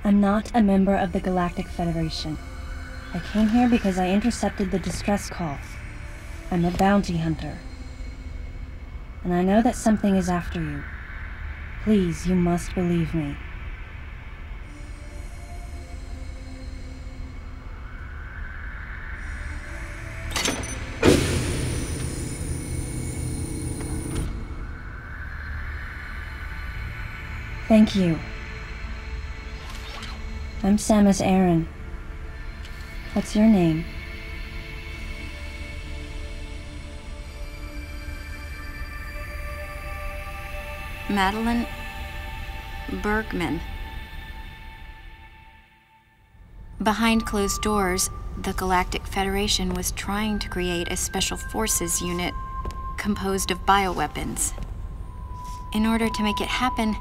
I'm not a member of the Galactic Federation. I came here because I intercepted the distress call. I'm a bounty hunter. And I know that something is after you. Please, you must believe me. Thank you. I'm Samus Aran. What's your name? Madeline Bergman. Behind closed doors, the Galactic Federation was trying to create a special forces unit composed of bioweapons. In order to make it happen,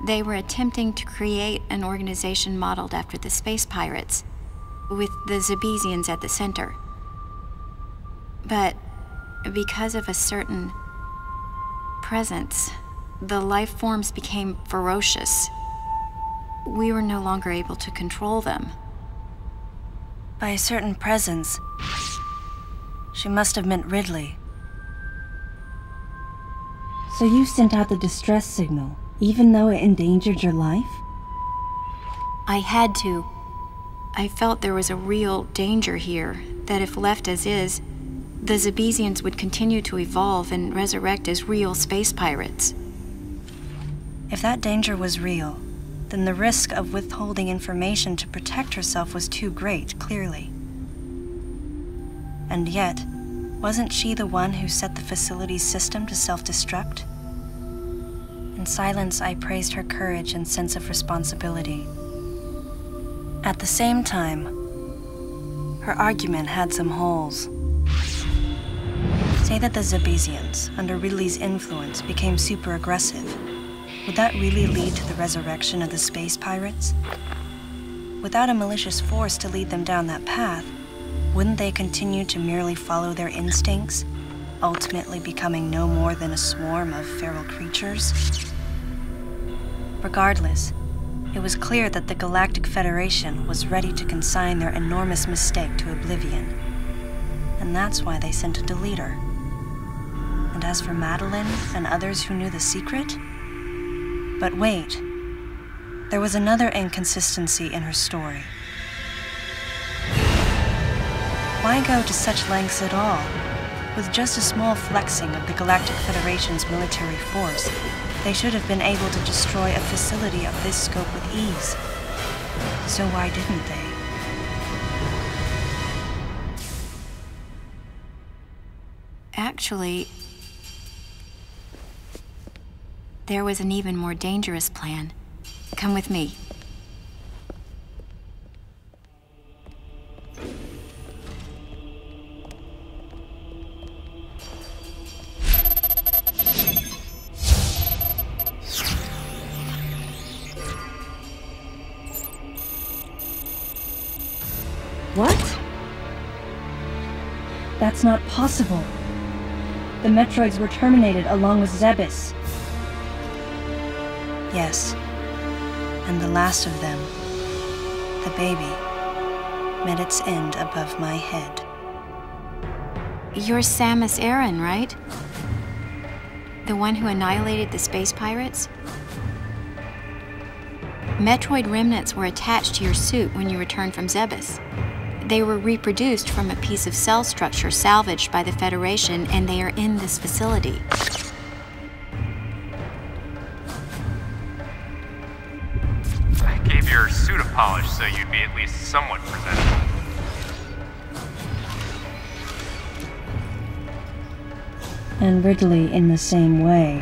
they were attempting to create an organization modeled after the space pirates, with the Zebesians at the center. But because of a certain presence, the life forms became ferocious. We were no longer able to control them. By a certain presence, she must have meant Ridley. So you sent out the distress signal, even though it endangered your life? I had to. I felt there was a real danger here, that if left as is, the Zebesians would continue to evolve and resurrect as real space pirates. If that danger was real, then the risk of withholding information to protect herself was too great, clearly. And yet, wasn't she the one who set the facility's system to self-destruct? In silence, I praised her courage and sense of responsibility. At the same time, her argument had some holes. Say that the Zebesians, under Ridley's influence, became super aggressive. Would that really lead to the resurrection of the space pirates? Without a malicious force to lead them down that path, wouldn't they continue to merely follow their instincts, ultimately becoming no more than a swarm of feral creatures? Regardless, it was clear that the Galactic Federation was ready to consign their enormous mistake to oblivion. And that's why they sent a deleter. And as for Madeline and others who knew the secret? But wait, there was another inconsistency in her story. Why go to such lengths at all? With just a small flexing of the Galactic Federation's military force, they should have been able to destroy a facility of this scope with ease. So why didn't they? Actually, there was an even more dangerous plan. Come with me. What? That's not possible. The Metroids were terminated along with Zebes. Yes, and the last of them, the baby, met its end above my head. You're Samus Aran, right? The one who annihilated the space pirates? Metroid remnants were attached to your suit when you returned from Zebes. They were reproduced from a piece of cell structure salvaged by the Federation, and they are in this facility. I gave your suit a polish so you'd be at least somewhat presentable. And Ridley in the same way.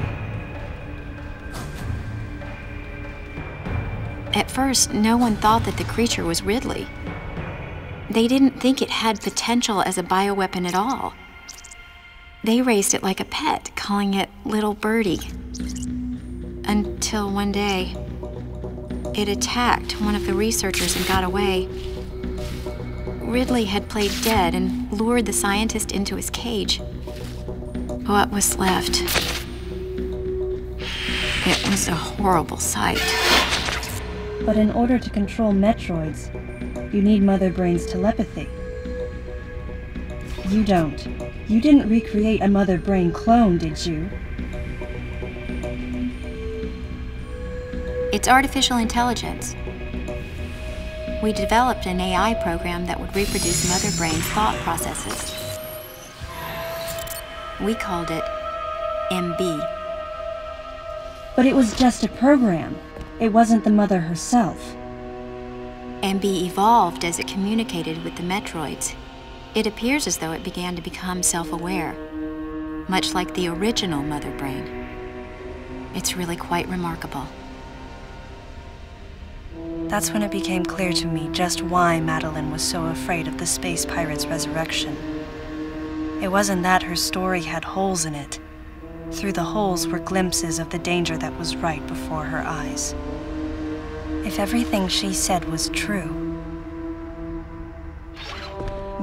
At first, no one thought that the creature was Ridley. They didn't think it had potential as a bioweapon at all. They raised it like a pet, calling it Little Birdie. Until one day, it attacked one of the researchers and got away. Ridley had played dead and lured the scientist into his cage. What was left? It was a horrible sight. But in order to control Metroids, you need Mother Brain's telepathy. You don't. You didn't recreate a Mother Brain clone, did you? It's artificial intelligence. We developed an AI program that would reproduce Mother Brain's thought processes. We called it MB. But it was just a program. It wasn't the Mother herself. MB evolved as it communicated with the Metroids. It appears as though it began to become self-aware, much like the original Mother Brain. It's really quite remarkable. That's when it became clear to me just why Madeline was so afraid of the space pirate's resurrection. It wasn't that her story had holes in it. Through the holes were glimpses of the danger that was right before her eyes. If everything she said was true,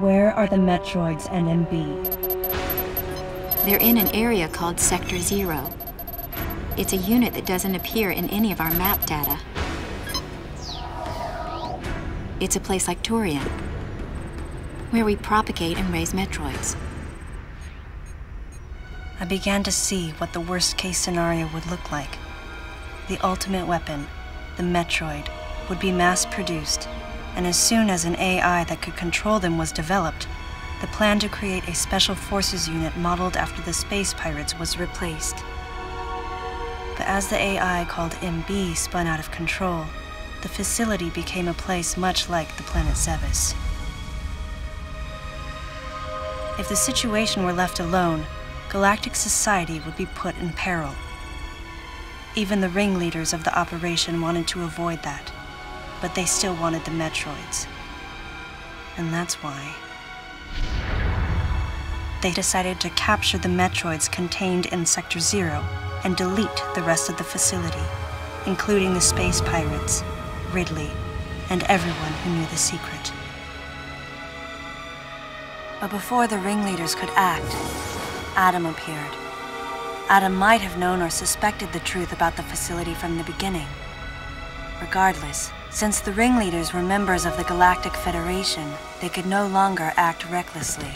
where are the Metroids and MB? They're in an area called Sector 0. It's a unit that doesn't appear in any of our map data. It's a place like Turian, where we propagate and raise Metroids. I began to see what the worst-case scenario would look like. The ultimate weapon, the Metroid, would be mass-produced, and as soon as an AI that could control them was developed, the plan to create a special forces unit modeled after the space pirates was replaced. But as the AI called MB spun out of control, the facility became a place much like the planet Zebes. If the situation were left alone, galactic society would be put in peril. Even the ringleaders of the operation wanted to avoid that, but they still wanted the Metroids. And that's why they decided to capture the Metroids contained in Sector 0 and delete the rest of the facility, including the space pirates, Ridley, and everyone who knew the secret. But before the ringleaders could act, Adam appeared. Adam might have known or suspected the truth about the facility from the beginning. Regardless, since the ringleaders were members of the Galactic Federation, they could no longer act recklessly.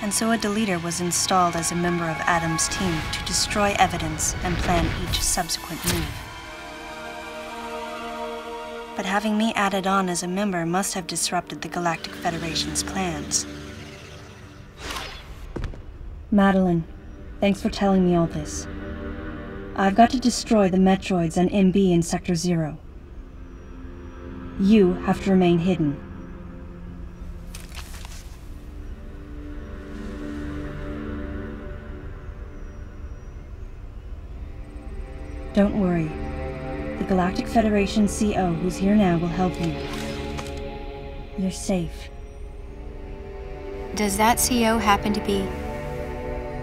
And so a deleter was installed as a member of Adam's team to destroy evidence and plan each subsequent move. But having me added on as a member must have disrupted the Galactic Federation's plans. Madeline, thanks for telling me all this. I've got to destroy the Metroids and MB in Sector 0. You have to remain hidden. Don't worry. The Galactic Federation CO who's here now will help you. You're safe. Does that CO happen to be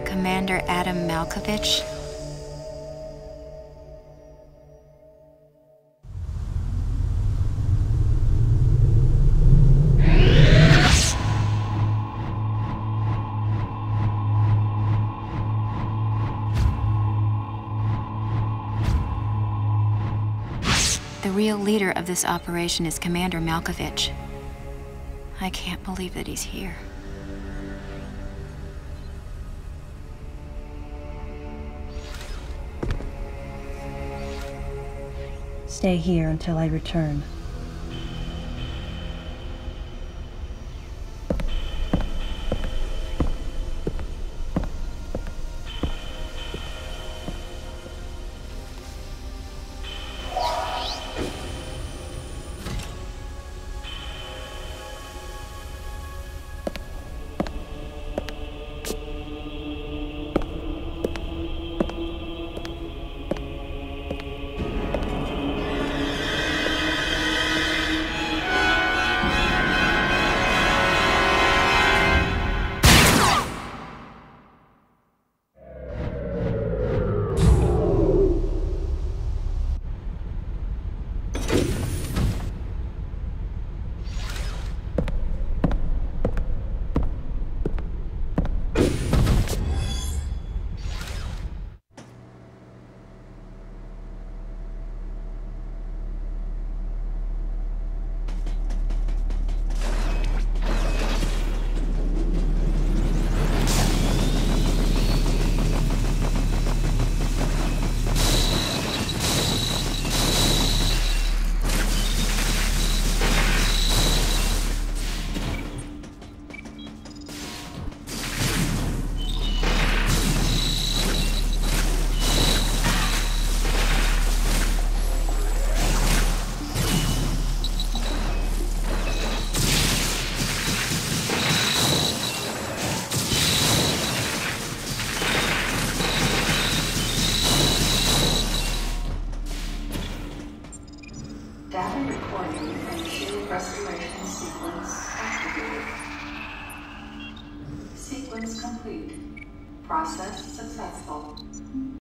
Commander Adam Malkovich? The real leader of this operation is Commander Malkovich. I can't believe that he's here. Stay here until I return. Data recording and shield restoration sequence activated. Sequence complete. Process successful.